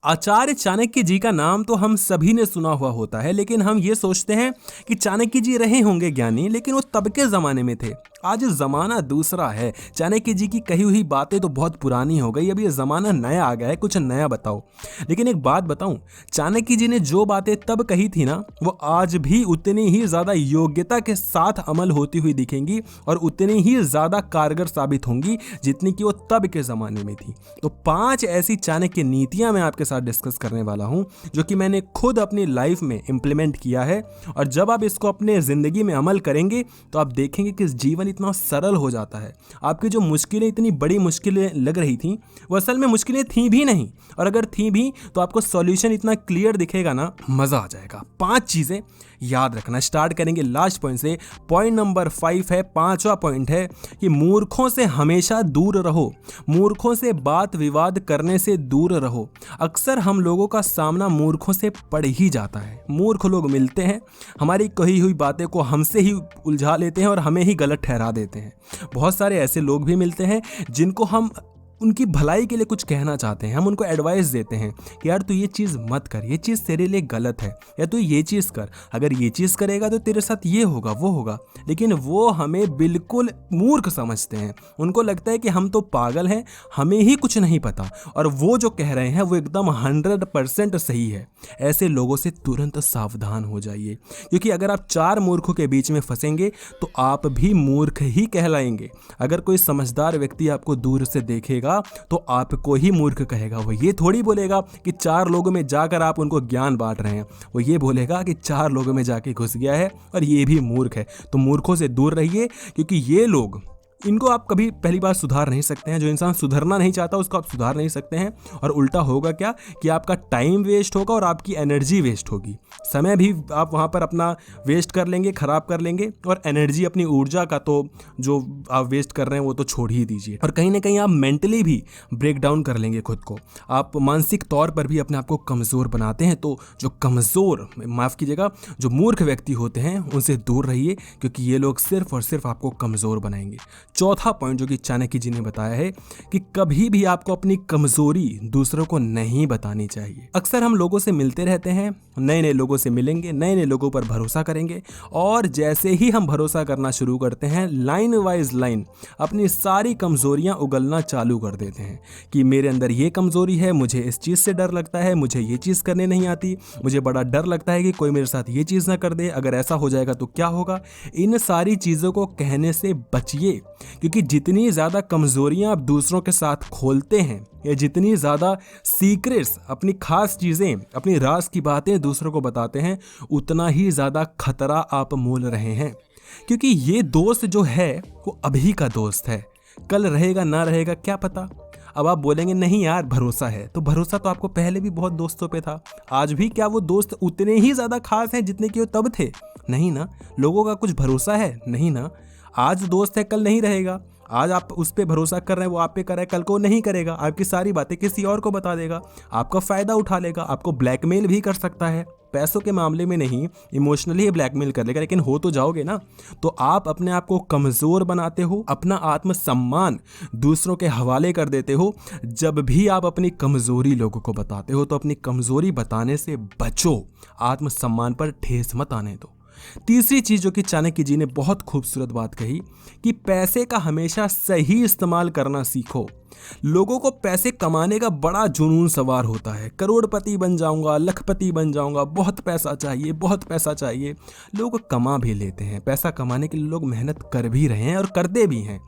आचार्य चाणक्य जी का नाम तो हम सभी ने सुना हुआ होता है, लेकिन हम ये सोचते हैं कि चाणक्य जी रहे होंगे ज्ञानी, लेकिन वो तब के ज़माने में थे। आज ज़माना दूसरा है। चाणक्य जी की कही हुई बातें तो बहुत पुरानी हो गई, अब ये ज़माना नया आ गया है, कुछ नया बताओ। लेकिन एक बात बताऊं, चाणक्य जी ने जो बातें तब कही थी ना, वो आज भी उतनी ही ज़्यादा योग्यता के साथ अमल होती हुई दिखेंगी और उतनी ही ज़्यादा कारगर साबित होंगी जितनी कि वो तब के ज़माने में थी। तो 5 ऐसी चाणक्य नीतियां मैं आपके साथ डिस्कस करने वाला हूं, जो कि मैंने खुद अपनी लाइफ में इंप्लीमेंट किया है। और जब आप इसको अपने ज़िंदगी में अमल करेंगे तो आप देखेंगे कि जीवन इतना सरल हो जाता है। आपकी जो मुश्किलें, इतनी बड़ी मुश्किलें लग रही थी, वो असल में मुश्किलें थी भी नहीं, और अगर थी भी तो आपको सॉल्यूशन इतना क्लियर दिखेगा ना, मज़ा आ जाएगा। 5 चीज़ें याद रखना। स्टार्ट करेंगे लास्ट पॉइंट से। पॉइंट नंबर 5 है, 5वां पॉइंट है कि मूर्खों से हमेशा दूर रहो। मूर्खों से बात विवाद करने से दूर रहो। अक्सर हम लोगों का सामना मूर्खों से पड़ ही जाता है। मूर्ख लोग मिलते हैं, हमारी कही हुई बातें को हमसे ही उलझा लेते हैं और हमें ही गलत ठहरा देते हैं। बहुत सारे ऐसे लोग भी मिलते हैं जिनको हम उनकी भलाई के लिए कुछ कहना चाहते हैं, हम उनको एडवाइस देते हैं कि यार तू ये चीज़ मत कर, ये चीज़ तेरे लिए गलत है, या तू ये चीज़ कर, अगर ये चीज़ करेगा तो तेरे साथ ये होगा वो होगा। लेकिन वो हमें बिल्कुल मूर्ख समझते हैं। उनको लगता है कि हम तो पागल हैं, हमें ही कुछ नहीं पता, और वो जो कह रहे हैं वो एकदम 100% सही है। ऐसे लोगों से तुरंत सावधान हो जाइए, क्योंकि अगर आप 4 मूर्खों के बीच में फंसेंगे तो आप भी मूर्ख ही कहलाएंगे। अगर कोई समझदार व्यक्ति आपको दूर से देखेगा तो आपको ही मूर्ख कहेगा। वो ये थोड़ी बोलेगा कि 4 लोगों में जाकर आप उनको ज्ञान बांट रहे हैं, वो ये बोलेगा कि 4 लोगों में जाके घुस गया है और ये भी मूर्ख है। तो मूर्खों से दूर रहिए, क्योंकि ये लोग, इनको आप कभी पहली बार सुधार नहीं सकते हैं। जो इंसान सुधरना नहीं चाहता उसको आप सुधार नहीं सकते हैं, और उल्टा होगा क्या कि आपका टाइम वेस्ट होगा और आपकी एनर्जी वेस्ट होगी। समय भी आप वहाँ पर अपना वेस्ट कर लेंगे, ख़राब कर लेंगे, और एनर्जी, अपनी ऊर्जा का तो जो आप वेस्ट कर रहे हैं वो तो छोड़ ही दीजिए। और कहीं ना कहीं आप मेंटली भी ब्रेक डाउन कर लेंगे खुद को, आप मानसिक तौर पर भी अपने आप को कमज़ोर बनाते हैं। तो जो कमज़ोर, माफ़ कीजिएगा, जो मूर्ख व्यक्ति होते हैं उनसे दूर रहिए, क्योंकि ये लोग सिर्फ और सिर्फ आपको कमज़ोर बनाएंगे। चौथा पॉइंट जो कि चाणक्य जी ने बताया है कि कभी भी आपको अपनी कमजोरी दूसरों को नहीं बतानी चाहिए। अक्सर हम लोगों से मिलते रहते हैं, नए नए लोगों से मिलेंगे, नए नए लोगों पर भरोसा करेंगे, और जैसे ही हम भरोसा करना शुरू करते हैं, लाइन वाइज लाइन अपनी सारी कमजोरियां उगलना चालू कर देते हैं कि मेरे अंदर ये कमजोरी है, मुझे इस चीज़ से डर लगता है, मुझे ये चीज़ करने नहीं आती, मुझे बड़ा डर लगता है कि कोई मेरे साथ ये चीज़ ना कर दे, अगर ऐसा हो जाएगा तो क्या होगा। इन सारी चीज़ों को कहने से बचिए, क्योंकि जितनी ज़्यादा कमज़ोरियाँ आप दूसरों के साथ खोलते हैं, या जितनी ज़्यादा सीक्रेट्स, अपनी खास चीज़ें, अपनी राज की बातें दूसरों को बताते हैं, उतना ही ज़्यादा खतरा आप मोल रहे हैं। क्योंकि ये दोस्त जो है वो अभी का दोस्त है, कल रहेगा ना रहेगा क्या पता। अब आप बोलेंगे नहीं यार भरोसा है, तो भरोसा तो आपको पहले भी बहुत दोस्तों पे था। आज भी क्या वो दोस्त उतने ही ज़्यादा खास हैं जितने कि वो तब थे? नहीं ना। लोगों का कुछ भरोसा है? नहीं ना। आज दोस्त है, कल नहीं रहेगा। आज आप उस पर भरोसा कर रहे हैं, वो आप पे कर रहा है, कल को नहीं करेगा, आपकी सारी बातें किसी और को बता देगा, आपका फ़ायदा उठा लेगा, आपको ब्लैकमेल भी कर सकता है। पैसों के मामले में नहीं, इमोशनली ही ब्लैकमेल कर लेगा, लेकिन हो तो जाओगे ना। तो आप अपने आप को कमज़ोर बनाते हो, अपना आत्मसम्मान दूसरों के हवाले कर देते हो। जब भी आप अपनी कमज़ोरी लोगों को बताते हो तो अपनी कमज़ोरी बताने से बचो, आत्मसम्मान पर ठेस मत आने दो। तीसरी चीज जो कि चाणक्य जी ने बहुत खूबसूरत बात कही कि पैसे का हमेशा सही इस्तेमाल करना सीखो। लोगों को पैसे कमाने का बड़ा जुनून सवार होता है, करोड़पति बन जाऊंगा, लखपति बन जाऊंगा, बहुत पैसा चाहिए, बहुत पैसा चाहिए। लोग कमा भी लेते हैं, पैसा कमाने के लिए लोग मेहनत कर भी रहे हैं और करते भी हैं,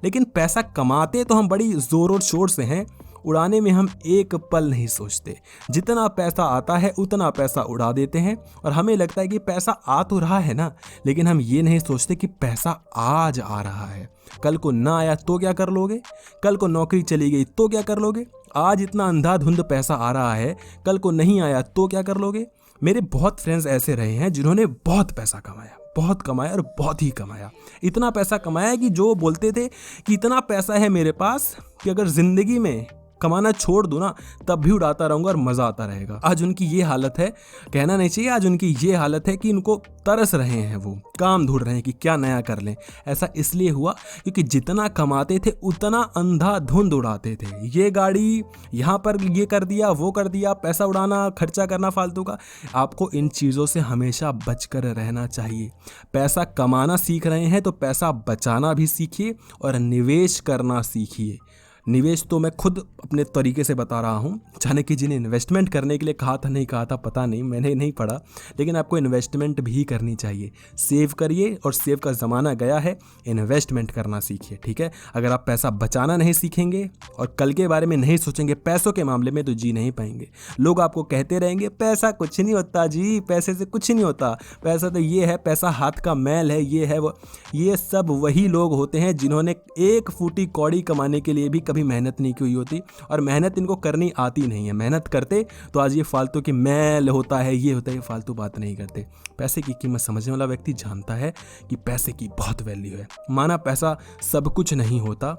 लेकिन पैसा कमाते तो हम बड़ी जोर और शोर से हैं, उड़ाने में हम एक पल नहीं सोचते। जितना पैसा आता है उतना पैसा उड़ा देते हैं, और हमें लगता है कि पैसा आ तो रहा है ना, लेकिन हम ये नहीं सोचते कि पैसा आज आ रहा है, कल को ना आया तो क्या कर लोगे, कल को नौकरी चली गई तो क्या कर लोगे। आज इतना अंधाधुंध पैसा आ रहा है, कल को नहीं आया तो क्या कर लोगे। मेरे बहुत फ्रेंड्स ऐसे रहे हैं जिन्होंने बहुत पैसा कमाया, बहुत कमाया और बहुत ही कमाया। इतना पैसा कमाया कि जो बोलते थे कि इतना पैसा है मेरे पास कि अगर ज़िंदगी में कमाना छोड़ दूँ ना तब भी उड़ाता रहूँगा और मज़ा आता रहेगा। आज उनकी ये हालत है, कहना नहीं चाहिए, आज उनकी ये हालत है कि उनको तरस रहे हैं, वो काम ढूंढ रहे हैं कि क्या नया कर लें। ऐसा इसलिए हुआ क्योंकि जितना कमाते थे उतना अंधाधुंध उड़ाते थे। ये गाड़ी यहाँ पर ये कर दिया, वो कर दिया, पैसा उड़ाना, खर्चा करना फालतू का। आपको इन चीज़ों से हमेशा बचकर रहना चाहिए। पैसा कमाना सीख रहे हैं तो पैसा बचाना भी सीखिए और निवेश करना सीखिए। निवेश तो मैं खुद अपने तरीके से बता रहा हूँ। चाणक्य जी ने इन्वेस्टमेंट करने के लिए कहा था, नहीं कहा था पता नहीं, मैंने नहीं पढ़ा, लेकिन आपको इन्वेस्टमेंट भी करनी चाहिए। सेव करिए और सेव का ज़माना गया है, इन्वेस्टमेंट करना सीखिए, ठीक है। अगर आप पैसा बचाना नहीं सीखेंगे और कल के बारे में नहीं सोचेंगे पैसों के मामले में, तो जी नहीं पाएंगे। लोग आपको कहते रहेंगे पैसा कुछ नहीं होता जी, पैसे से कुछ नहीं होता, पैसा तो ये है, पैसा हाथ का मैल है, ये है वो। ये सब वही लोग होते हैं जिन्होंने एक फूटी कौड़ी कमाने के लिए भी कभी मेहनत नहीं की हुई होती, और मेहनत इनको करनी आती नहीं है। मेहनत करते तो आज ये फालतू की मैल होता है, ये होता है, ये फालतू बात नहीं करते। पैसे की कीमत समझने वाला व्यक्ति जानता है कि पैसे की बहुत वैल्यू है। माना पैसा सब कुछ नहीं होता,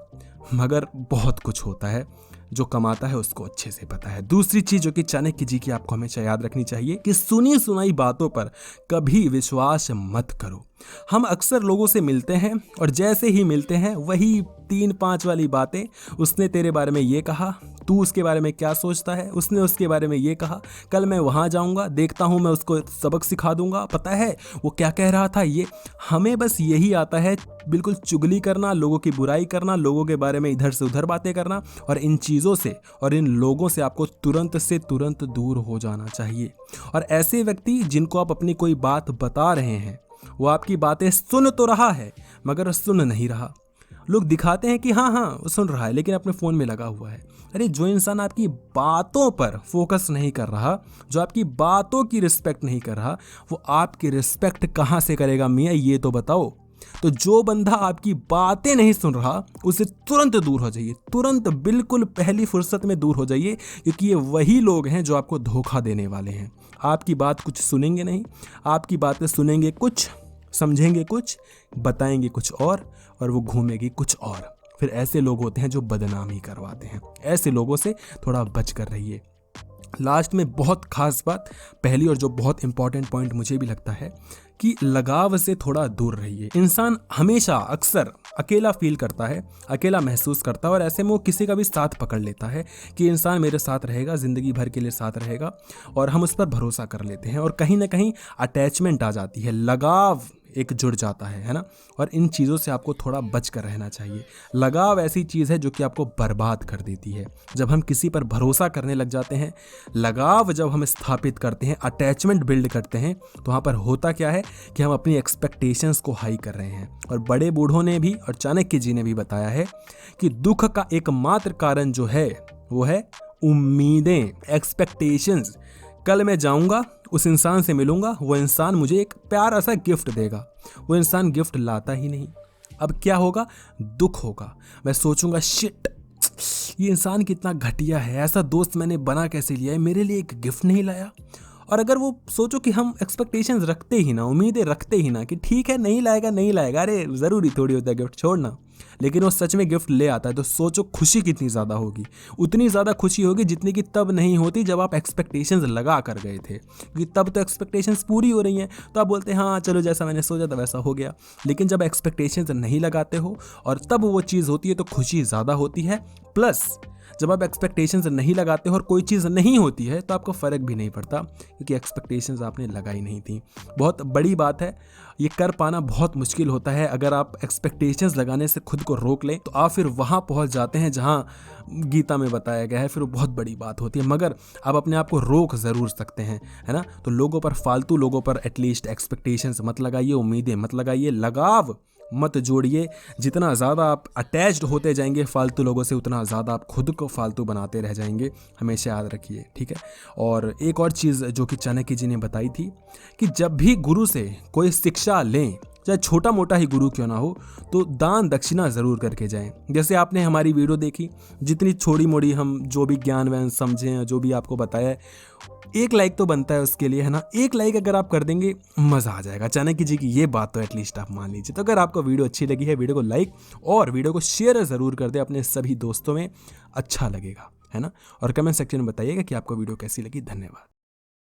मगर बहुत कुछ होता है। जो कमाता है उसको अच्छे से पता है। दूसरी चीज जो कि चाणक्य जी की आपको हमेशा याद रखनी चाहिए कि सुनी सुनाई बातों पर कभी विश्वास मत करो। हम अक्सर लोगों से मिलते हैं और जैसे ही मिलते हैं वही 3-5 वाली बातें, उसने तेरे बारे में ये कहा, तू उसके बारे में क्या सोचता है, उसने उसके बारे में ये कहा, कल मैं वहाँ जाऊँगा, देखता हूँ, मैं उसको सबक सिखा दूंगा, पता है वो क्या कह रहा था। ये हमें बस यही आता है, बिल्कुल चुगली करना, लोगों की बुराई करना, लोगों के बारे में इधर से उधर बातें करना। और इन चीज़ों से और इन लोगों से आपको तुरंत से तुरंत दूर हो जाना चाहिए। और ऐसे व्यक्ति जिनको आप अपनी कोई बात बता रहे हैं, वो आपकी बातें सुन तो रहा है मगर सुन नहीं रहा। लोग दिखाते हैं कि हाँ वो सुन रहा है, लेकिन अपने फ़ोन में लगा हुआ है। अरे जो इंसान आपकी बातों पर फोकस नहीं कर रहा, जो आपकी बातों की रिस्पेक्ट नहीं कर रहा, वो आपकी रिस्पेक्ट कहाँ से करेगा मियाँ, ये तो बताओ। तो जो बंदा आपकी बातें नहीं सुन रहा, उससे तुरंत दूर हो जाइए, तुरंत, बिल्कुल पहली फुर्सत में दूर हो जाइए, क्योंकि ये वही लोग हैं जो आपको धोखा देने वाले हैं। आपकी बात कुछ सुनेंगे नहीं, आपकी बातें सुनेंगे कुछ, समझेंगे कुछ, बताएंगे कुछ और वो घूमेगी कुछ और। फिर ऐसे लोग होते हैं जो बदनामी करवाते हैं। ऐसे लोगों से थोड़ा बच कर रहिए। लास्ट में बहुत खास बात, पहली और जो बहुत इंपॉर्टेंट पॉइंट मुझे भी लगता है कि लगाव से थोड़ा दूर रहिए। इंसान हमेशा अक्सर अकेला फील करता है, अकेला महसूस करता है, और ऐसे में वो किसी का भी साथ पकड़ लेता है कि इंसान मेरे साथ रहेगा, ज़िंदगी भर के लिए साथ रहेगा, और हम उस पर भरोसा कर लेते हैं। और कहीं ना कहीं अटैचमेंट आ जाती है, लगाव एक जुड़ जाता है ना। और इन चीज़ों से आपको थोड़ा बच कर रहना चाहिए। लगाव ऐसी चीज़ है जो कि आपको बर्बाद कर देती है। जब हम किसी पर भरोसा करने लग जाते हैं, लगाव जब हम स्थापित करते हैं, अटैचमेंट बिल्ड करते हैं, तो वहाँ पर होता क्या है कि हम अपनी एक्सपेक्टेशंस को हाई कर रहे हैं। और बड़े बूढ़ों ने भी और चाणक्य जी ने भी बताया है कि दुख का एकमात्र कारण जो है वो है उम्मीदें, एक्सपेक्टेशंस। कल मैं जाऊंगा, उस इंसान से मिलूंगा, वो इंसान मुझे एक प्यारा सा गिफ्ट देगा, वो इंसान गिफ्ट लाता ही नहीं। अब क्या होगा? दुख होगा। मैं सोचूंगा शिट, ये इंसान कितना घटिया है, ऐसा दोस्त मैंने बना कैसे लिया है, मेरे लिए एक गिफ्ट नहीं लाया। और अगर वो सोचो कि हम एक्सपेक्टेशंस रखते ही ना, उम्मीदें रखते ही ना कि ठीक है नहीं लाएगा, अरे ज़रूरी थोड़ी होता है गिफ्ट, छोड़ना, लेकिन वो सच में गिफ्ट ले आता है, तो सोचो खुशी कितनी ज़्यादा होगी। उतनी ज़्यादा खुशी होगी जितनी कि तब नहीं होती जब आप एक्सपेक्टेशंस लगा कर गए थे, क्योंकि तब तो एक्सपेक्टेशंस पूरी हो रही हैं, तो आप बोलते हैं हाँ चलो जैसा मैंने सोचा था वैसा हो गया। लेकिन जब एक्सपेक्टेशंस नहीं लगाते हो और तब वो चीज़ होती है तो खुशी ज़्यादा होती है। प्लस जब आप एक्सपेक्टेशंस नहीं लगाते हो और कोई चीज़ नहीं होती है तो आपको फ़र्क भी नहीं पड़ता, क्योंकि एक्सपेक्टेशंस आपने लगाई नहीं थी। बहुत बड़ी बात है, ये कर पाना बहुत मुश्किल होता है। अगर आप एक्सपेक्टेशंस लगाने से खुद को रोक लें तो आप फिर वहाँ पहुँच जाते हैं जहाँ गीता में बताया गया है, फिर वो बहुत बड़ी बात होती है। मगर आप अपने आप को रोक ज़रूर सकते हैं, है ना। तो लोगों पर, फालतू लोगों पर एटलीस्ट एक्सपेक्टेशंस मत लगाइए, उम्मीदें मत लगाइए, लगाव मत जोड़िए। जितना ज़्यादा आप अटैच्ड होते जाएंगे फालतू लोगों से, उतना ज़्यादा आप खुद को फालतू बनाते रह जाएंगे, हमेशा याद रखिए, ठीक है। और एक और चीज़ जो कि चाणक्य जी ने बताई थी कि जब भी गुरु से कोई शिक्षा लें, चाहे छोटा मोटा ही गुरु क्यों ना हो, तो दान दक्षिणा ज़रूर करके जाएं। जैसे आपने हमारी वीडियो देखी, जितनी छोटी मोटी हम जो भी ज्ञान वैन समझें, जो भी आपको बताया है, 1 लाइक तो बनता है उसके लिए, है ना। 1 लाइक अगर आप कर देंगे मज़ा आ जाएगा। चाणक्य जी की ये बात तो एटलीस्ट आप मान लीजिए। तो अगर आपको वीडियो अच्छी लगी है, वीडियो को लाइक और वीडियो को शेयर ज़रूर कर दें अपने सभी दोस्तों में, अच्छा लगेगा। है ना। और कमेंट सेक्शन में बताइएगा कि आपको वीडियो कैसी लगी। धन्यवाद।